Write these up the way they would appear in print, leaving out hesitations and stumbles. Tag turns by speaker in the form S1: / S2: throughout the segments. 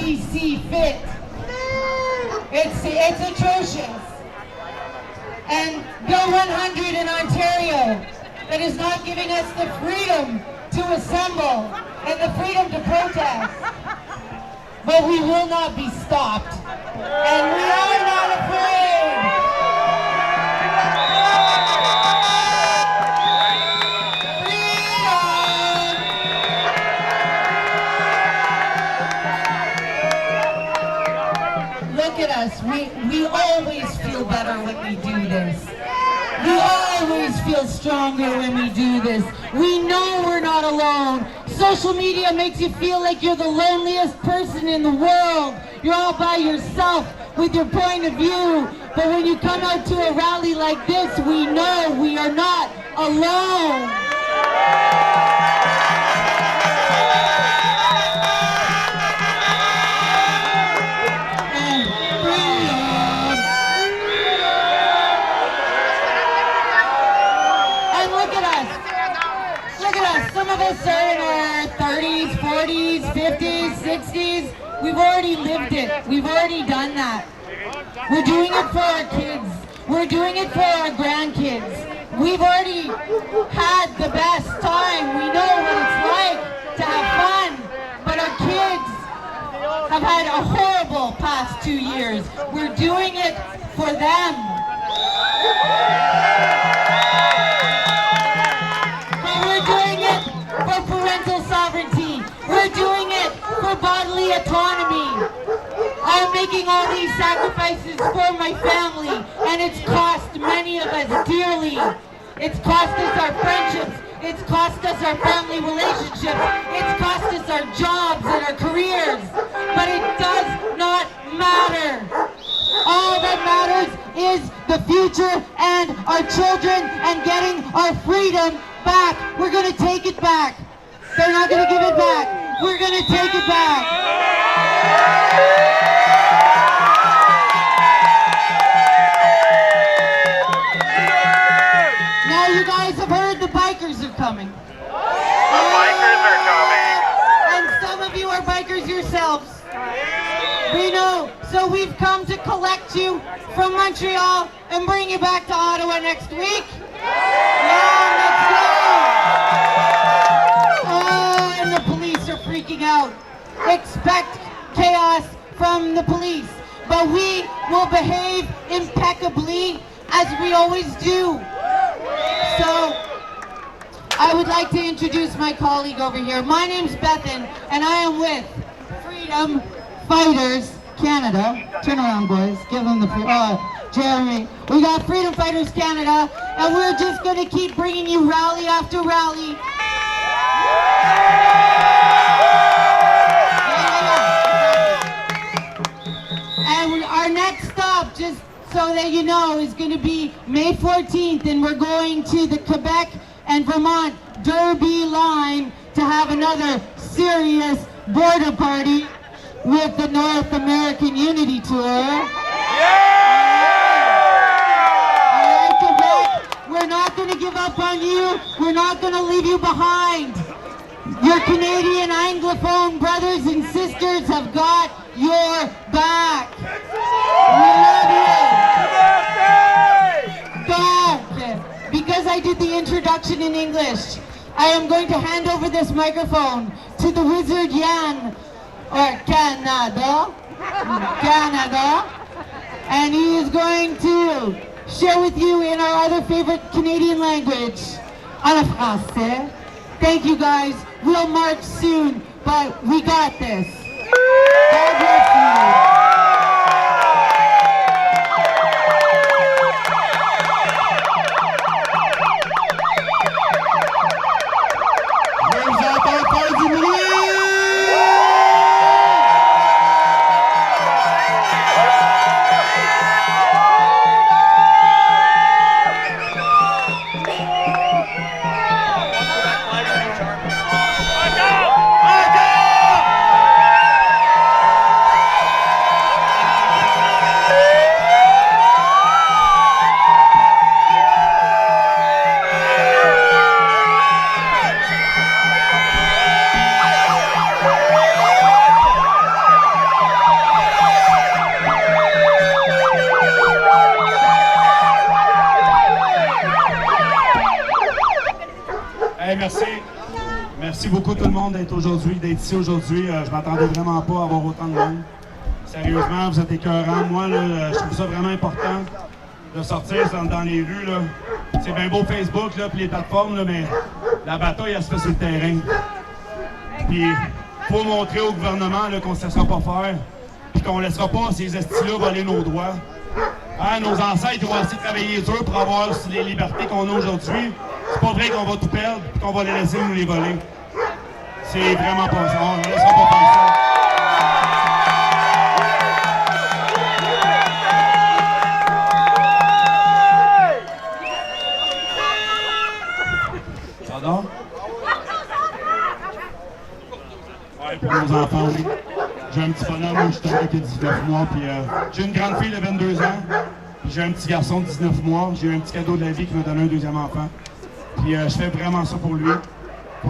S1: we see fit. It's atrocious. And Bill 100 in Ontario that is not giving us the freedom to assemble and the freedom to protest. But we will not be stopped. And we are not afraid. Look at us. We always feel better when we do this. We always feel stronger when we do this. We know we're not alone. Social media makes you feel like you're the loneliest person in the world. You're all by yourself with your point of view. But when you come out to a rally like this, we know we are not alone. Some of us are in our 30s, 40s, 50s, 60s. We've already lived it. We've already done that. We're doing it for our kids. We're doing it for our grandkids. We've already had the best time. We know what it's like to have fun. But our kids have had a horrible past 2 years. We're doing it for them. For parental sovereignty. We're doing it for bodily autonomy. I'm making all these sacrifices for my family, and it's cost many of us dearly. It's cost us our friendships. It's cost us our family relationships. It's cost us our jobs and our careers. But it does not matter. All that matters is the future and our children and getting our freedom back. We're going to take it back. They're not going to give it back. We're going to take it back. Now you guys have heard the bikers are coming.
S2: The bikers are coming.
S1: And some of you are bikers yourselves. We know. So we've come to collect you from Montreal and bring you back to Ottawa next week. Yeah, let's go. Oh, and the police are freaking out. Expect chaos from the police. But we will behave impeccably as we always do. So I would like to introduce my colleague over here. My name's Bethan, and I am with Freedom Fighters Canada. Turn around, boys. Give them the Jeremy. We got Freedom Fighters Canada, and we're just going to keep bringing you rally after rally. And our next stop, just so that you know, is going to be May 14th, and we're going to the Quebec and Vermont Derby line to have another serious border party with the North American Unity Tour. Alright, Quebec, we're not going to give up on you. We're not going to leave you behind. Your Canadian Anglophone brothers and sisters have got your back. We love you. Back. Because I did the introduction in English, I am going to hand over this microphone to the Wizard Yan, or Canada, and he is going to share with you in our other favorite Canadian language, en français. Thank you guys. We'll march soon, but we got this. God bless you.
S3: merci beaucoup tout le monde d'être ici aujourd'hui. Je m'attendais vraiment pas à avoir autant de monde. Sérieusement, vous êtes écœurants. Moi, là, je trouve ça vraiment important de sortir dans les rues. Là. C'est bien beau Facebook là, puis les plateformes, là, mais la bataille, elle se fait sur le terrain. Puis, il faut montrer au gouvernement là, qu'on ne se laissera pas faire, puis qu'on ne laissera pas ces estis-là voler nos droits. Hein, nos ancêtres ont assez travaillé dur pour avoir les libertés qu'on a aujourd'hui. C'est pas vrai qu'on va tout perdre et qu'on va les laisser nous les voler. C'est vraiment pas ça. On ne laissera pas faire ça. Pardon? Ouais, pour nos enfants, oui. J'ai un petit bonhomme, justement, qui a 19 mois, puis j'ai une grande fille de 22 ans, puis j'ai un petit garçon de 19 mois. J'ai eu un petit cadeau de la vie qui m'a donné un deuxième enfant. Puis je fais vraiment ça pour lui.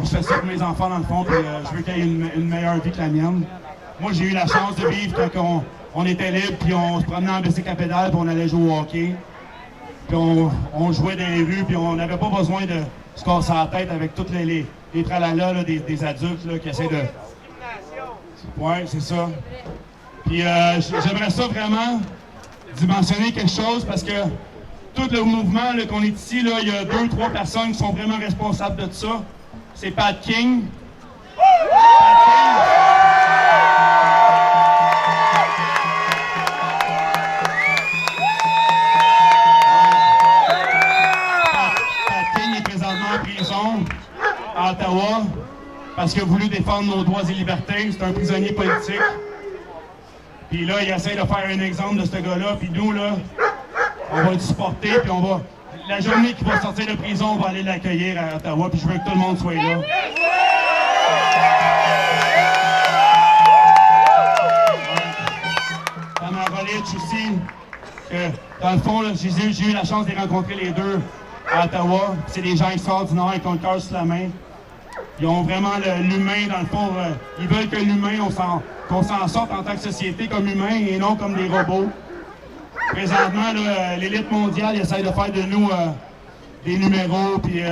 S3: Je fais ça pour mes enfants, dans le fond, puis je veux qu'il ait une meilleure vie que la mienne. Moi, j'ai eu la chance de vivre quand on était libre, puis on se promenait en bicycle à pédale, puis on allait jouer au hockey. Puis on jouait dans les rues, puis on n'avait pas besoin de se casser la tête avec toutes les tralala là, des adultes là, qui essaient de... Ouais, c'est ça. Puis j'aimerais ça vraiment dimensionner quelque chose parce que tout le mouvement qu'on est ici, là, il y a 2 ou 3 personnes qui sont vraiment responsables de ça. C'est Pat King. Pat King est présentement en prison à Ottawa parce qu'il a voulu défendre nos droits et libertés. C'est un prisonnier politique. Puis là, il essaie de faire un exemple de ce gars-là. Puis nous, là, on va le supporter. Puis on va... La journée qu'il va sortir de prison, on va aller l'accueillir à Ottawa. Puis je veux que tout le monde soit là. Tamara Rolich aussi. Dans le fond, j'ai eu la chance de les rencontrer les deux à Ottawa. C'est des gens extraordinaires qui ont le cœur sur la main. Ils ont vraiment l'humain, dans le fond, ils veulent que l'humain, qu'on s'en sorte en tant que société comme humain et non comme des robots. Présentement, l'élite mondiale essaie de faire de nous des numéros, puis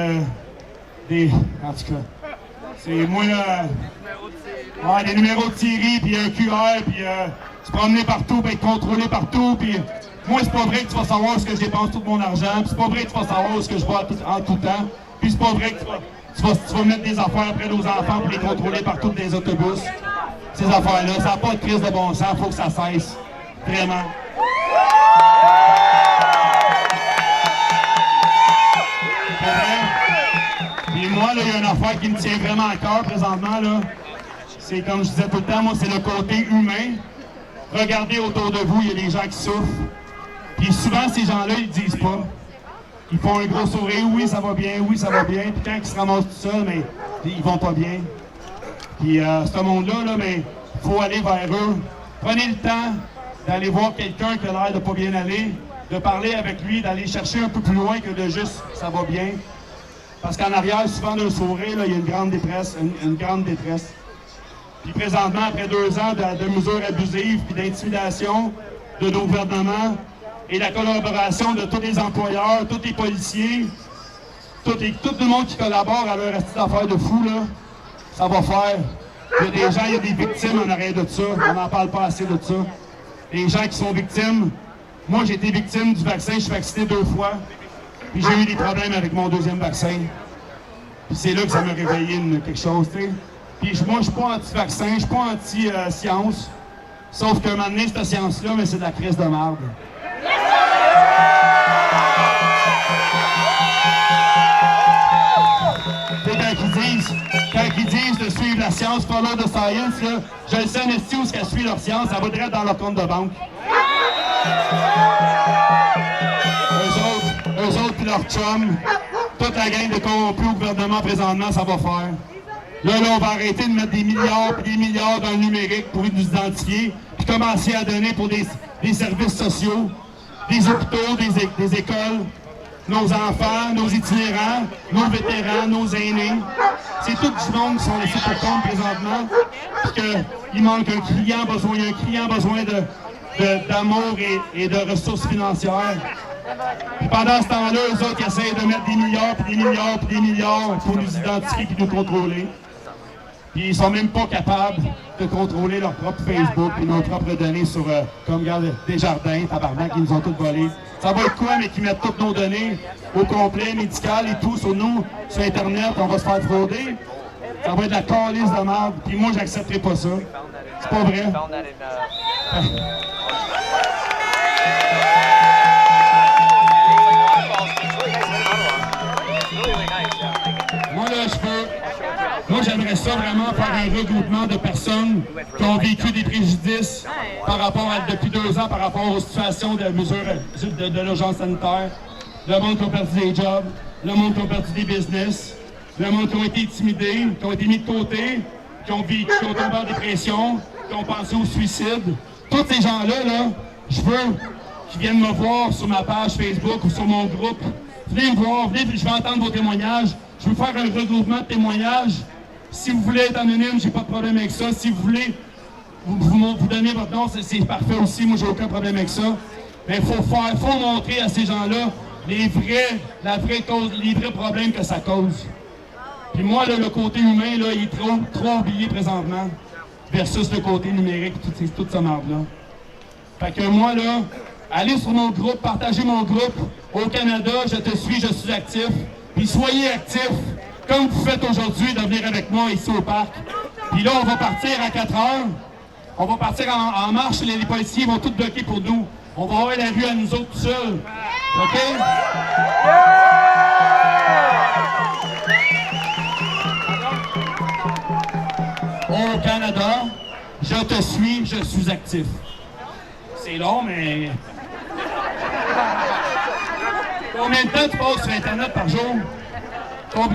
S3: des... En tout cas, c'est moi, là... Ouais, des numéros de Thierry, puis un QR, puis se promener partout, puis être contrôlé partout, puis... Moi, c'est pas vrai que tu vas savoir ce que je dépense tout mon argent, puis c'est pas vrai que tu vas savoir ce que je bois en tout temps, puis c'est pas vrai que tu vas mettre des affaires après nos enfants pour les contrôler partout dans les autobus. Ces affaires-là, ça n'a pas de crise de bon sens, il faut que ça cesse. Vraiment. C'est vrai. Puis moi, là, il y a une affaire qui me tient vraiment à cœur présentement, là. C'est comme je disais tout le temps, moi, c'est le côté humain. Regardez autour de vous, il y a des gens qui souffrent. Puis souvent, ces gens-là, ils disent pas. Ils font un gros sourire, oui, ça va bien, oui, ça va bien. Puis quand ils se ramassent tout seuls, mais ils vont pas bien. Puis ce monde-là, là, mais il faut aller vers eux. Prenez le temps d'aller voir quelqu'un qui a l'air de pas bien aller, de parler avec lui, d'aller chercher un peu plus loin que de juste « ça va bien ». Parce qu'en arrière, souvent d'un sourire, là, il y a une grande détresse, une grande détresse. Puis présentement, après 2 ans de mesures abusives puis d'intimidation de nos gouvernements et la collaboration de tous les employeurs, tous les policiers, tout le monde qui collabore à leur petite affaire de fou, là, ça va faire. Il y a des gens, il y a des victimes en arrière de ça. On n'en parle pas assez de ça. Les gens qui sont victimes. Moi, j'ai été victime du vaccin. Je suis vacciné 2 fois. Puis j'ai eu des problèmes avec mon 2e vaccin. Puis c'est là que ça m'a réveillé quelque chose, tu sais. Puis moi, je suis pas anti-vaccin, je suis pas anti-science. Sauf qu'à un moment donné, cette science-là, mais c'est de la crise de marde. Quand ils disent de suivre la science, follow the science, là, je le sais, Nestie, où est-ce qu'elle suit leur science, ça va direct dans leur compte de banque. Eux autres puis leurs chums, toute la gang de corrompus au gouvernement présentement, ça va faire. Là, on va arrêter de mettre des milliards et des milliards dans le numérique pour nous identifier, puis commencer à donner pour des services sociaux, des hôpitaux, des écoles, nos enfants, nos itinérants, nos vétérans, nos aînés. C'est tout du monde qui sont laissés pour compte présentement, puis qu'il manque un criant besoin d'amour et de ressources financières. Puis pendant ce temps-là, eux autres, ils essayent de mettre des milliards, puis des milliards, puis des milliards pour nous identifier et nous contrôler. Puis ils sont même pas capables de contrôler leur propre Facebook et nos propres données sur, comme regarde, Desjardins, tabarnak, ils nous ont toutes volées. Ça va être quoi, mais qu'ils mettent toutes nos données au complet, médical et tout sur nous, sur Internet, on va se faire frauder. Ça va être de la calice de merde. Puis moi, j'accepterai pas ça. C'est pas vrai. Moi, j'aimerais ça vraiment faire un regroupement de personnes qui ont vécu des préjudices par rapport à, depuis 2 ans, par rapport aux situations de mesures de l'urgence sanitaire. Le monde qui a perdu des jobs, le monde qui a perdu des business, le monde qui ont été intimidés, qui ont été mis de côté, qui ont vécu, qui ont tombé en dépression, qui ont pensé au suicide. Tous ces gens-là, là, je veux qu'ils viennent me voir sur ma page Facebook ou sur mon groupe. Venez me voir, venez, je vais entendre vos témoignages. Je veux faire un regroupement de témoignages. Si vous voulez être anonyme, j'ai pas de problème avec ça. Si vous voulez vous donner votre nom, c'est parfait aussi. Moi, j'ai aucun problème avec ça. Mais il faut montrer à ces gens-là les vrais problèmes que ça cause. Puis moi, là, le côté humain, là, il est trop oublié présentement versus le côté numérique, toute cette merde-là. Fait que moi, là, allez sur mon groupe, partagez mon groupe. Au Canada, je te suis, je suis actif. Puis soyez actifs, comme vous faites aujourd'hui, de venir avec moi ici au parc. Puis là, on va partir à 4 heures. On va partir en marche. Les policiers vont tout bloquer pour nous. On va avoir la rue à nous autres tout seuls. OK? Au Canada, je te suis, je suis actif. C'est long, mais... Combien de temps tu passes sur Internet par jour?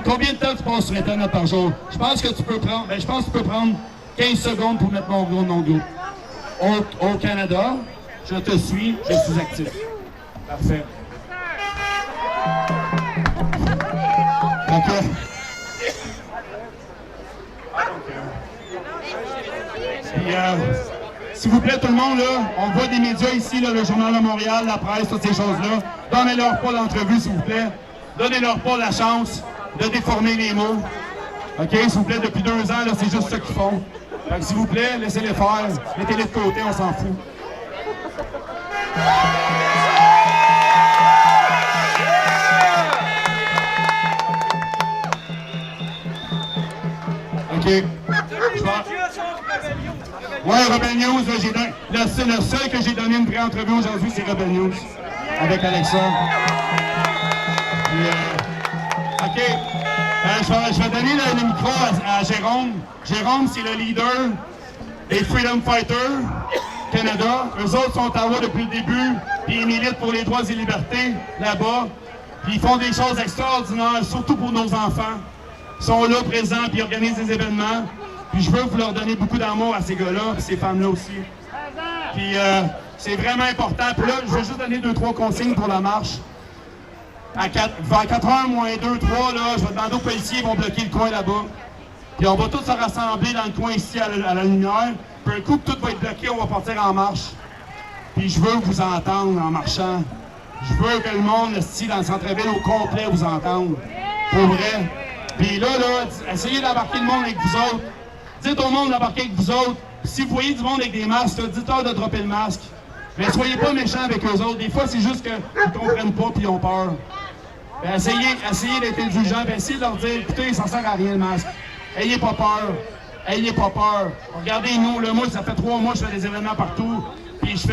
S3: Combien de temps tu passes sur Internet par jour? Je pense que tu peux prendre 15 secondes pour mettre mon groupe. Au Canada, je te suis, je suis actif. Parfait. OK. Puis, s'il vous plaît, tout le monde, là, on voit des médias ici, là, le Journal de Montréal, la presse, toutes ces choses-là. Donnez-leur pas l'entrevue, s'il vous plaît. Donnez-leur pas la chance de déformer les mots. OK, s'il vous plaît, depuis 2 ans, là, c'est juste ça qu'ils font. Fait que s'il vous plaît, laissez-les faire. Mettez-les de côté, on s'en fout. OK. Ouais, Rebel News, le seul que j'ai donné une vraie entrevue aujourd'hui, c'est Rebel News, avec Alexa. Puis, OK. Je vais donner le micro à Jérôme. Jérôme, c'est le leader des Freedom Fighters Canada. Eux autres sont à Ottawa depuis le début, puis ils militent pour les droits et libertés là-bas. Puis ils font des choses extraordinaires, surtout pour nos enfants. Ils sont là, présents, puis ils organisent des événements. Puis je veux vous leur donner beaucoup d'amour à ces gars-là, puis ces femmes-là aussi. Puis c'est vraiment important. Puis là, je vais juste donner 2-3 consignes pour la marche. Vers 4h moins 2, 3, là, je vais demander aux policiers, ils vont bloquer le coin là-bas. Puis on va tous se rassembler dans le coin ici à la lumière. Puis un coup que tout va être bloqué, on va partir en marche. Puis je veux vous entendre en marchant. Je veux que le monde, ici, dans le centre-ville au complet, vous entende. Pour vrai. Puis là, essayez d'embarquer le monde avec vous autres. Dites au monde d'embarquer avec vous autres. Si vous voyez du monde avec des masques, dites-leur de dropper le masque. Mais soyez pas méchants avec eux autres. Des fois, c'est juste qu'ils ne comprennent pas et ils ont peur. Ben, essayez d'être indulgents. Ben, essayez de leur dire, écoutez, ça ne sert à rien le masque. Ayez pas peur. Ayez pas peur. Regardez-nous, là, moi, ça fait 3 mois que je fais des événements partout. Puis je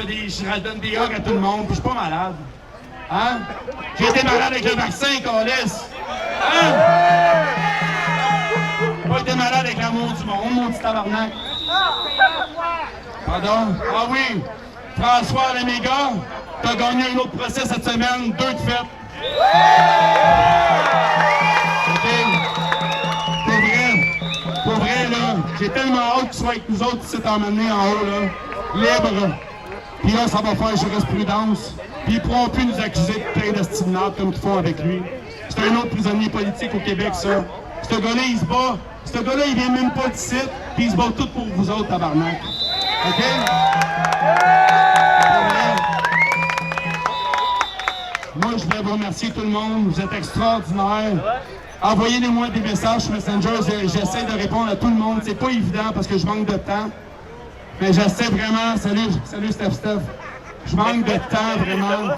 S3: donne des hugs à tout le monde. Puis je suis pas malade. Hein? J'ai été malade avec le vaccin, câlisse. Hein? J'ai pas été malade avec l'amour du monde, mon petit tabarnak. Pardon? Ah oui! François Leméga, t'as gagné un autre procès cette semaine, 2 de fête. OK? Pour vrai, là, j'ai tellement hâte qu'ils soient avec nous autres qui s'est emmenés en haut, là, libre. Puis là, ça va faire jurisprudence. Puis ils pourront plus nous accuser de plein d'estimats comme ils font avec lui. C'est un autre prisonnier politique au Québec, ça. Ce gars-là, il se bat. Ce gars-là, il vient même pas d'ici, puis il se bat tout pour vous autres, tabarnak. OK? Moi, je voulais vous remercier tout le monde. Vous êtes extraordinaires. envoyez-moi des messages sur Messenger. J'essaie de répondre à tout le monde. C'est pas évident parce que je manque de temps. Mais j'essaie vraiment. Salut Steph. Je manque de temps vraiment.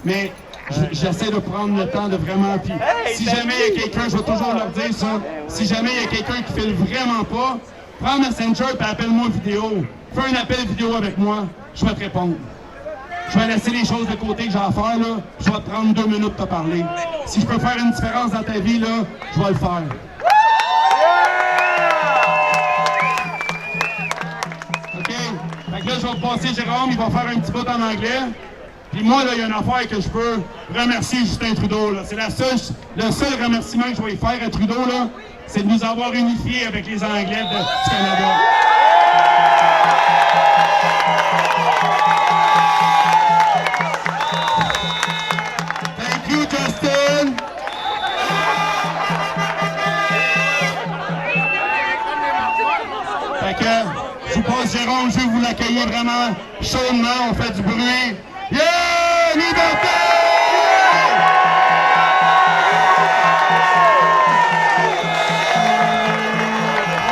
S3: Mais j'essaie de prendre le temps de vraiment. Puis si jamais il y a quelqu'un, je vais toujours leur dire ça. Si jamais il y a quelqu'un qui file vraiment pas, prends Messenger et appelle-moi vidéo. Fais un appel vidéo avec moi. Je vais te répondre. Je vais laisser les choses de côté que j'ai à faire, là. Je vais te prendre 2 minutes de te parler. Si je peux faire une différence dans ta vie, là, je vais le faire. OK? Fait que là, je vais passer Jérôme, il va faire un petit bout en anglais. Puis moi, là, il y a une affaire que je peux remercier Justin Trudeau, là. C'est le seul remerciement que je vais lui faire à Trudeau, là, c'est de nous avoir unifiés avec les Anglais du Canada. Thank you, Justin! Fait que, je vous passe Jérôme, je vais vous l'accueillir vraiment chaudement, on fait du bruit. Yeah! Liberté!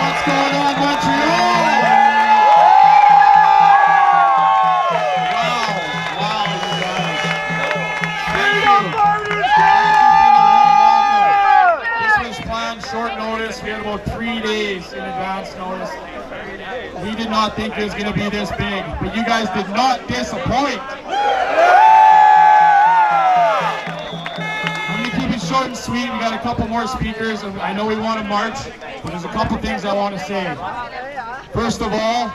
S3: What's going on, Montreal? Wow, you guys. This was planned short notice. We had about 3 days in advance notice. We did not think it was going to be this big, but you guys did not disappoint. I'm going to keep it short and sweet. We got a couple more speakers, and I know we want to march, but there's a couple things I want to say. First of all,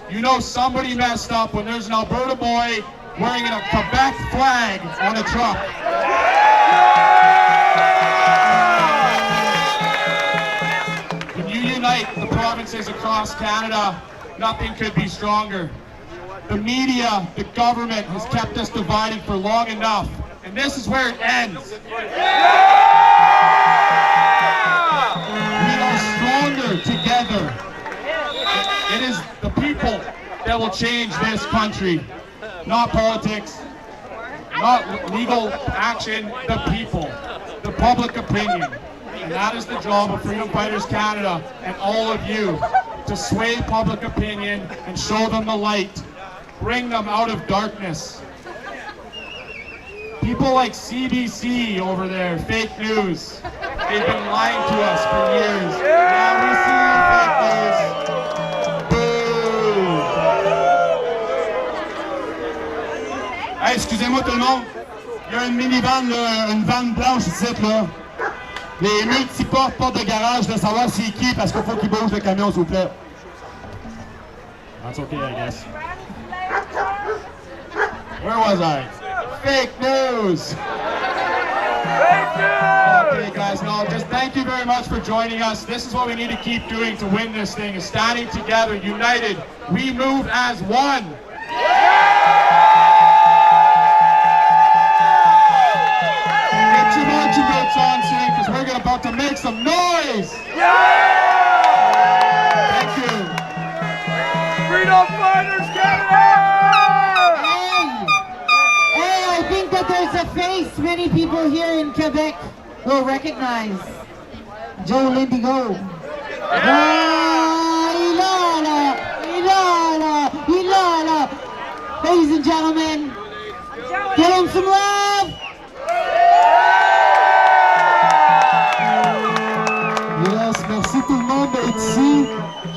S3: you know somebody messed up when there's an Alberta boy wearing a Quebec flag on a truck. When you unite the provinces across Canada, nothing could be stronger. The media, the government has kept us divided for long enough, and this is where it ends. We are stronger together. It is the people that will change this country, not politics, not legal action, the people, the public opinion. And that is the job of Freedom Fighters Canada and all of you, to sway public opinion and show them the light. Bring them out of darkness. People like CBC over there, fake news. They've been lying to us for years. Yeah, we see fake news. Boo! Hey, excusez-moi tout le monde. Il y a une minivan, là, une vanne blanche ici, là. Les multiportes, portes de garage, de savoir c'est qui, parce qu'il faut qu'ils bougent le camion, s'il vous plaît. That's okay, I guess. Where was I? Fake news!
S2: Fake news!
S3: Okay, guys, no, just thank you very much for joining us. This is what we need to keep doing to win this thing, is standing together, united. We move as one. Get your marching boots on soon, because we're about to make some noise! Thank you.
S2: Freedom Fighters Canada!
S1: Hey, I think that there's a face many people here in Quebec will recognize. Joe Lindigo. Ilala, Ilala, Ilala. Ladies and gentlemen, give him some love.
S4: Yes, merci tout le monde d'être ici.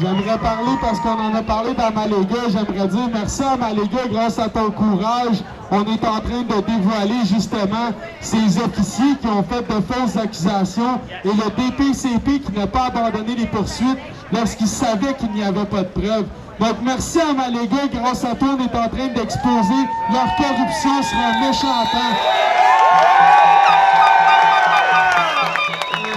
S4: J'aimerais parler parce qu'on en a parlé dans Maléga. J'aimerais dire merci à Maléga, grâce à ton courage. On est en train de dévoiler justement ces officiers qui ont fait de fausses accusations et le DPCP qui n'a pas abandonné les poursuites lorsqu'il savait qu'il n'y avait pas de preuves. Donc merci à Maléga, grâce à toi, on est en train d'exposer leur corruption sur un méchant temps.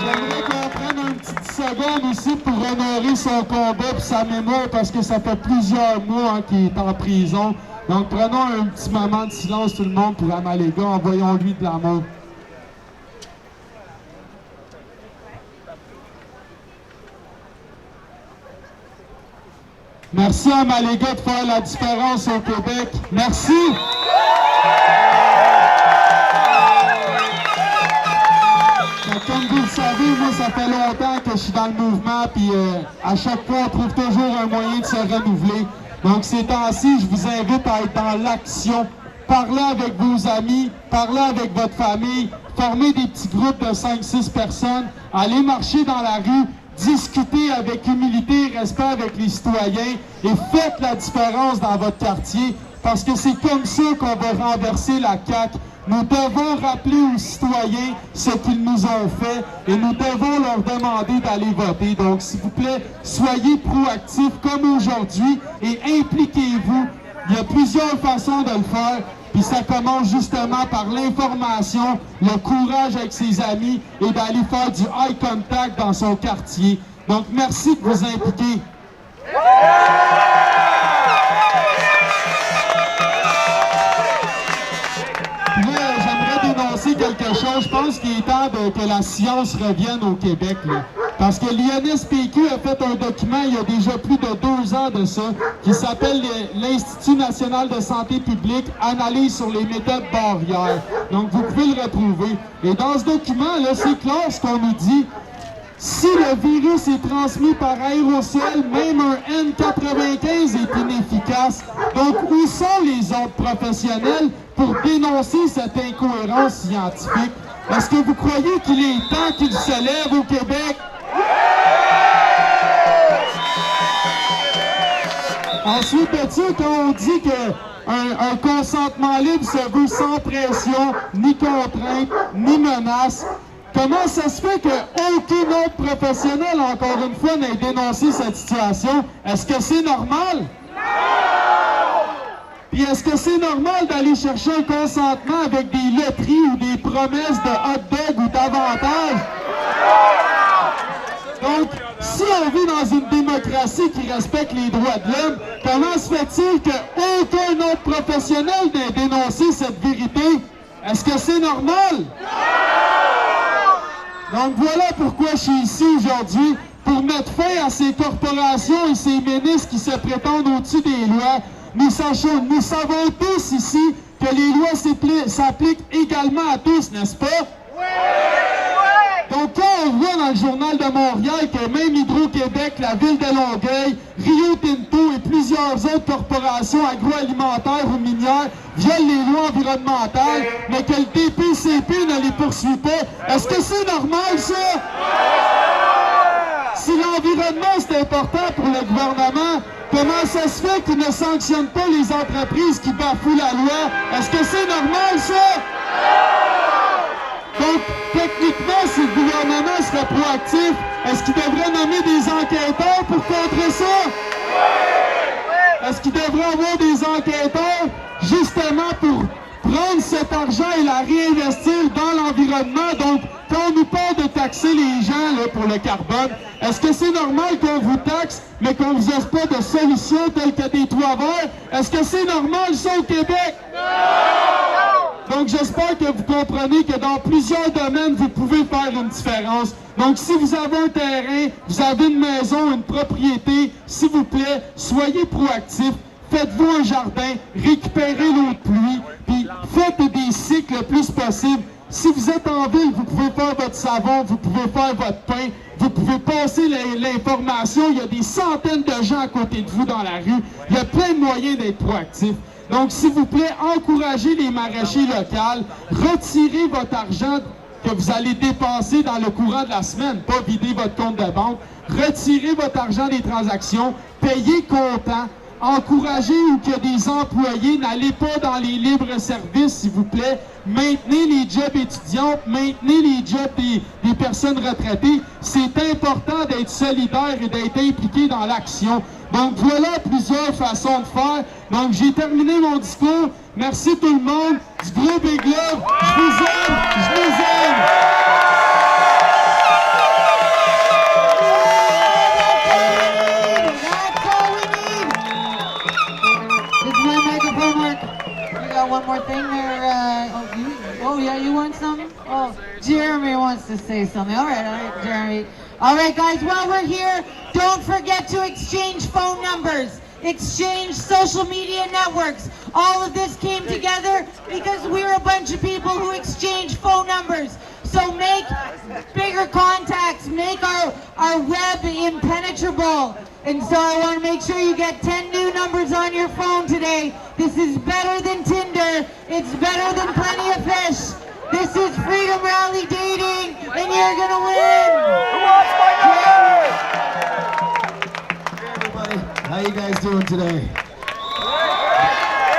S4: J'aimerais qu'on prenne une petite seconde aussi pour honorer son combat et sa mémoire parce que ça fait plusieurs mois qu'il est en prison. Donc prenons un petit moment de silence tout le monde pour Amaléga, envoyons-lui de l'amour. Merci à Amaléga de faire la différence au Québec. Merci! Comme vous le savez, moi, ça fait longtemps que je suis dans le mouvement, puis à chaque fois, on trouve toujours un moyen de se renouveler. Donc, ces temps-ci, je vous invite à être dans l'action. Parlez avec vos amis, parlez avec votre famille, formez des petits groupes de 5-6 personnes, allez marcher dans la rue, discutez avec humilité et respect avec les citoyens et faites la différence dans votre quartier, parce que c'est comme ça qu'on va renverser la CAQ. Nous devons rappeler aux citoyens ce qu'ils nous ont fait et nous devons leur demander d'aller voter. Donc, s'il vous plaît, soyez proactifs comme aujourd'hui et impliquez-vous. Il y a plusieurs façons de le faire, puis ça commence justement par l'information, le courage avec ses amis et d'aller faire du eye contact dans son quartier. Donc, merci de vous impliquer. Quelque chose, je pense qu'il est temps que la science revienne au Québec. Là. Parce que l'INSPQ a fait un document il y a déjà plus de 2 ans de ça, qui s'appelle l'Institut national de santé publique, analyse sur les méthodes barrières. Donc vous pouvez le retrouver. Et dans ce document-là, c'est clair ce qu'on nous dit. Si le virus est transmis par aérosol, même un N95 est inefficace. Donc, où sont les autres professionnels pour dénoncer cette incohérence scientifique? Est-ce que vous croyez qu'il est temps qu'ils se lèvent au Québec? Ensuite de ça, quand on dit qu'un consentement libre se veut sans pression, ni contrainte, ni menace, comment ça se fait qu'aucun autre professionnel, encore une fois, n'ait dénoncé cette situation? Est-ce que c'est normal? Non! Puis est-ce que c'est normal d'aller chercher un consentement avec des loteries ou des promesses de hot dog ou d'avantages? Donc, si on vit dans une démocratie qui respecte les droits de l'homme, comment se fait-il qu'aucun autre professionnel n'ait dénoncé cette vérité? Est-ce que c'est normal? Donc voilà pourquoi je suis ici aujourd'hui, pour mettre fin à ces corporations et ces ministres qui se prétendent au-dessus des lois. Nous savons tous ici que les lois s'appliquent également à tous, n'est-ce pas? Oui! Donc quand on voit dans le Journal de Montréal que même Hydro-Québec, la Ville de Longueuil, Rio Tinto et plusieurs autres corporations agroalimentaires ou minières violent les lois environnementales, mais que le DPCP ne les poursuit pas, est-ce que c'est normal ça? Si l'environnement c'est important pour le gouvernement, comment ça se fait qu'il ne sanctionne pas les entreprises qui bafouent la loi? Est-ce que c'est normal ça? Donc, techniquement, si le gouvernement serait proactif, est-ce qu'il devrait nommer des enquêteurs pour contrer ça? Oui! Est-ce qu'il devrait avoir des enquêteurs justement pour prendre cet argent et la réinvestir dans l'environnement? Donc, quand on nous parle de taxer les gens là, pour le carbone, est-ce que c'est normal qu'on vous taxe, mais qu'on ne vous offre pas de solutions telles que des toits verts? Est-ce que c'est normal ça au Québec? Non! Donc, j'espère que vous comprenez que dans plusieurs domaines, vous pouvez faire une différence. Donc, si vous avez un terrain, vous avez une maison, une propriété, s'il vous plaît, soyez proactifs. Faites-vous un jardin, récupérez l'eau de pluie, puis faites des cycles le plus possible. Si vous êtes en ville, vous pouvez faire votre savon, vous pouvez faire votre pain, vous pouvez passer l'information. Il y a des centaines de gens à côté de vous dans la rue. Il y a plein de moyens d'être proactifs. Donc, s'il vous plaît, encouragez les maraîchers locaux, retirez votre argent que vous allez dépenser dans le courant de la semaine, pas vider votre compte de banque, retirez votre argent des transactions, payez comptant, encouragez où qu'il y a des employés, n'allez pas dans les libres-services, s'il vous plaît, maintenez les jobs étudiantes, maintenez les jobs des personnes retraitées. C'est important d'être solidaire et d'être impliqué dans l'action. Donc voilà plusieurs façons de faire. Donc j'ai terminé mon discours. Merci tout le monde. Du gros big love. Je vous aime. Je vous aime.
S1: That's all we need. Does my microphone work? You got one more thing there? Oh yeah, you want something? Oh, Jeremy wants to say something. All right, Jeremy. All right, guys, while we're here, don't forget to exchange phone numbers, exchange social media networks. All of this came together because we're a bunch of people who exchange phone numbers. So make bigger contacts, make our web impenetrable. And so I want to make sure you get 10 new numbers on your phone today. This is better than Tinder. It's better than Plenty of Fish. This is Freedom Rally Dating, and you're going to win.
S2: Who wants my number?
S4: Hey everybody, how you guys doing today?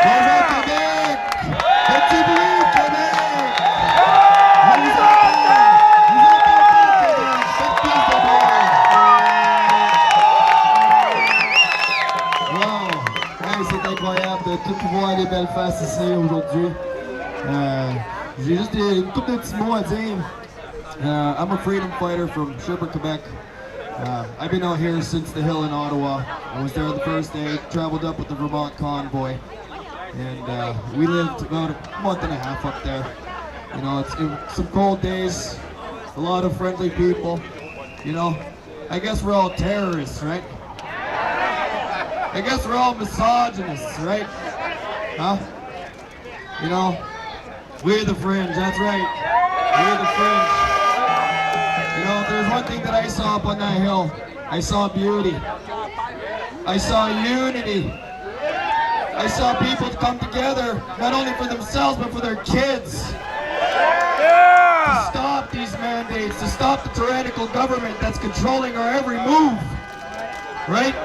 S4: Bonjour Québec! Petit bruit Québec! Vous entendez Québec? Faites plus de bruit! Wow! Hey, c'est incroyable de tout voir les belles faces ici aujourd'hui. J'ai juste une couple de petits mots à dire. I'm a freedom fighter from Sherbrooke, Quebec. I've been out here since the Hill in Ottawa. I was there the first day, traveled up with the Vermont convoy, and we lived about a month and a half up there. You know, it's some cold days, a lot of friendly people. You know, I guess we're all terrorists, right? I guess we're all misogynists, right? Huh? You know, we're the fringe, that's right. We're the fringe. You know, if there's one thing that I saw up on that hill, I saw beauty. I saw unity. I saw people come together, not only for themselves, but for their kids. To stop these mandates, to stop the tyrannical government that's controlling our every move. Right?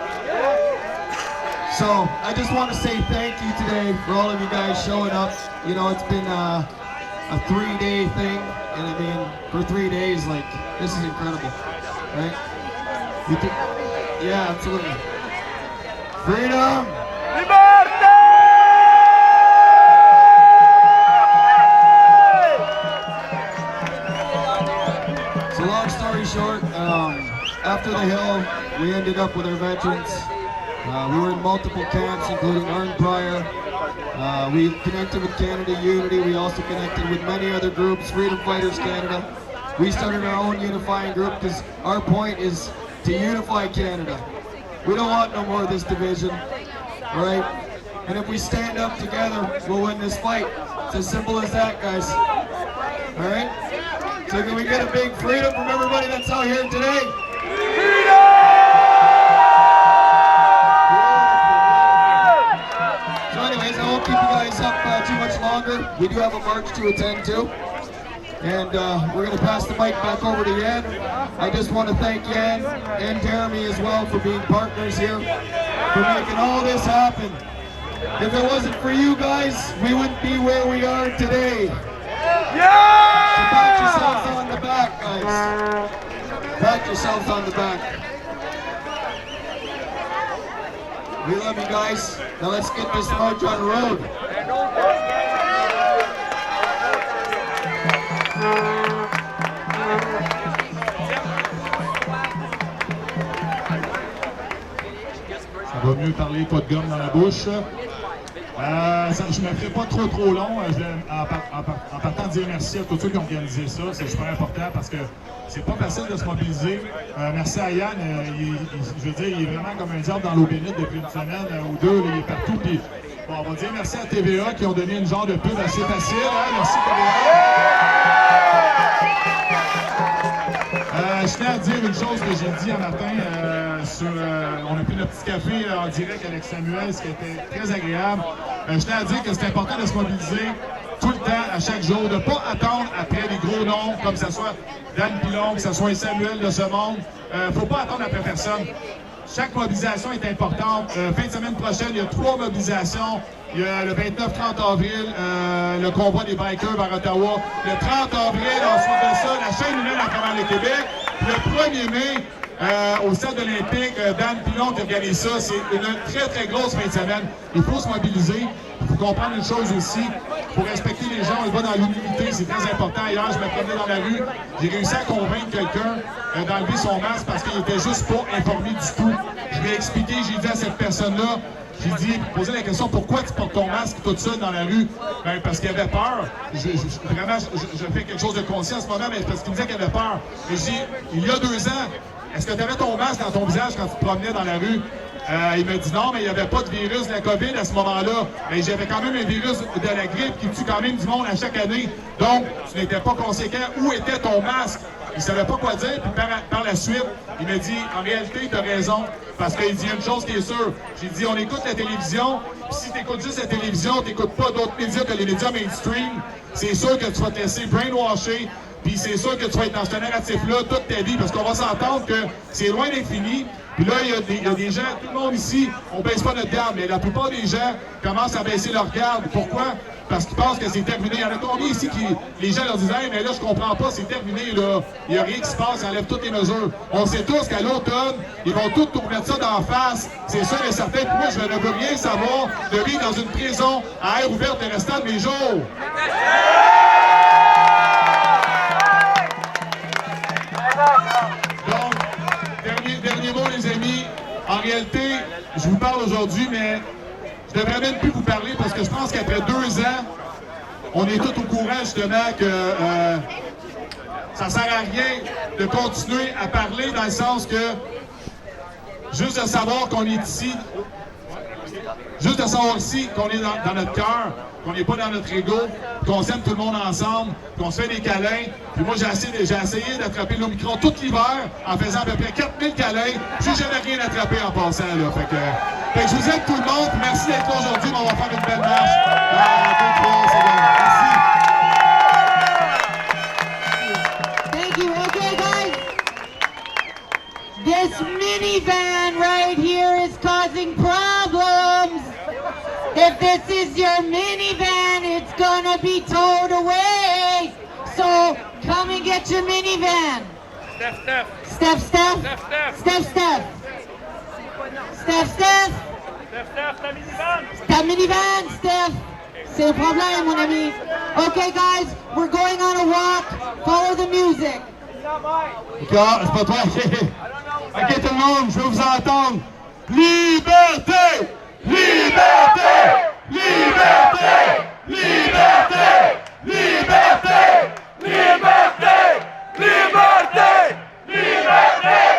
S4: So, I just want to say thank you today for all of you guys showing up. You know, it's been a 3-day thing, and I mean, for 3 days, like, this is incredible, right? Yeah, absolutely. Freedom!
S2: Liberté!
S4: So long story short, after the Hill, we ended up with our veterans. We were in multiple camps, including Arnprior. We connected with Canada Unity. We also connected with many other groups, Freedom Fighters Canada. We started our own unifying group because our point is to unify Canada. We don't want no more of this division, all right? And if we stand up together, we'll win this fight. It's as simple as that, guys. All right? So can we get a big freedom from everybody that's out here today? So anyways, I won't keep you guys up too much longer. We do have a march to attend to. And we're going to pass the mic back over to Yan. I just want to thank Yan and Jeremy as well for being partners here, for making all this happen. If it wasn't for you guys, we wouldn't be where we are today.
S2: Yeah!
S4: So pat yourselves on the back, guys. Pat yourselves on the back. We love you guys. Now let's get this march on the road.
S3: Ça va mieux parler, pas de gomme dans la bouche. Je ne me ferai pas trop long. Je voulais, en partant, dire merci à tous ceux qui ont organisé ça. C'est super important parce que c'est pas facile de se mobiliser. Merci à Yan. Je veux dire, il est vraiment comme un diable dans l'eau bénite depuis une semaine ou deux. Là, il est partout. Puis, bon, on va dire merci à TVA qui ont donné une genre de pub assez facile. Hein? Merci TVA. Je tiens à dire une chose que j'ai dit un matin. On a pris notre petit café en direct avec Samuel, ce qui était très agréable. Je tiens à dire que c'est important de se mobiliser tout le temps, à chaque jour, de ne pas attendre après des gros noms, comme que ce soit Dan Pilon, que ce soit Samuel de ce monde. Il ne faut pas attendre après personne. Chaque mobilisation est importante. Fin de semaine prochaine, il y a 3 mobilisations. Il y a le 29-30 avril, le convoi des bikers vers Ottawa. Le 30 avril, ensuite de ça, la chaîne humaine à travers le Québec. Le 1er mai, au Stade olympique, Dan Pilon qui organise ça. C'est une très, très grosse fin de semaine. Il faut se mobiliser. Il faut comprendre une chose aussi. Pour respecter les gens, on va dans l'humilité. C'est très important. Hier, je me promenais dans la rue. J'ai réussi à convaincre quelqu'un d'enlever son masque parce qu'il était juste pas informé du tout. Je lui ai expliqué, j'ai dit à cette personne-là, j'ai dit, posé la question, pourquoi tu portes ton masque tout seul dans la rue? Ben, parce qu'il avait peur. Vraiment, je fais quelque chose de conscient en ce moment, mais parce qu'il me disait qu'il avait peur. Et j'ai dit, il y a 2 ans, est-ce que tu avais ton masque dans ton visage quand tu te promenais dans la rue?
S4: Il m'a dit non, mais il n'y avait pas de virus de la COVID à ce moment-là. Mais j'avais quand même un virus de la grippe qui tue quand même du monde à chaque année. Donc, tu n'étais pas conséquent. Où était ton masque? Il ne savait pas quoi dire. Puis par la suite, il m'a dit, en réalité, tu as raison. Parce qu'il dit, il y a une chose qui est sûre. J'ai dit, on écoute la télévision. Puis si tu écoutes juste la télévision, tu n'écoutes pas d'autres médias que les médias mainstream, c'est sûr que tu vas te laisser brainwasher. Puis c'est sûr que tu vas être dans ce narratif-là toute ta vie. Parce qu'on va s'entendre que c'est loin d'être fini. Puis là, il y a des gens, tout le monde ici, on ne baisse pas notre garde, mais la plupart des gens commencent à baisser leur garde. Pourquoi? Parce qu'ils pensent que c'est terminé. Il y en a combien ici qui, les gens leur disent « Hey, mais là, je comprends pas, c'est terminé, là. Il n'y a rien qui se passe, ils enlèvent toutes les mesures. » On sait tous qu'à l'automne, ils vont tous nous remettre ça d'en face. C'est sûr et certain. Puis moi, je ne veux rien savoir de vivre dans une prison à air ouverte le restant de mes jours. Donc, dernier mot, les amis. En réalité, je vous parle aujourd'hui, mais je devrais même plus vous parler parce que je pense qu'après 2 ans, on est tous au courant justement que ça sert à rien de continuer à parler dans le sens que juste de savoir qu'on est ici, juste de savoir ici qu'on est dans notre cœur, qu'on n'est pas dans notre ego, qu'on s'aime tout le monde ensemble, qu'on se fait des câlins. Puis moi, j'ai essayé d'attraper l'Omicron tout l'hiver en faisant à peu près 4000 câlins. J'ai jamais rien attrapé en passant, là. Fait que je vous aime tout le monde. Merci d'être là aujourd'hui. On va faire une belle marche. 2, 3, c'est bon. Merci.
S1: Thank you. Okay, guys. This minivan right here is causing problems. If this is your minivan, it's gonna be towed away. So come and get your minivan. Steph. Ta minivan, Steph. C'est le problème, mon ami. Okay, guys, we're going on a walk. Follow the music.
S3: D'accord, c'est pas toi. Ok, tout le monde, je veux vous entendre. Liberté! Liberté! Liberté! Liberté! Liberté! Liberté! Liberté! Liberté!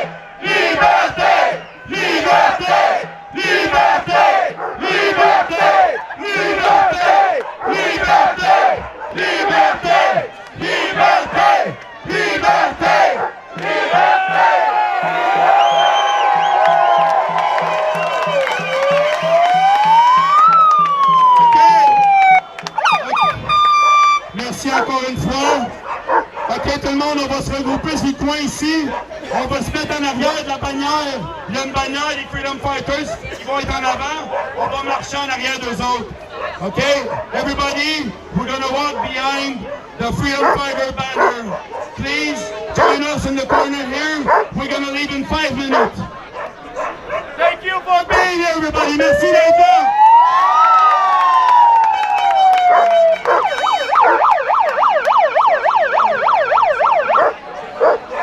S3: Liberté! Liberté! Liberté! Liberté! Liberté! Liberté! Liberté! Liberté! Liberté! Merci encore une fois. OK, tout le monde, on va se regrouper sur le coin ici. On va se mettre en arrière de la bannière. Il y a une bannière des Freedom Fighters qui vont être en avant. On va marcher en arrière d'eux autres. OK? Everybody, we're going to walk behind the Freedom Fighter banner. Please join us in the corner.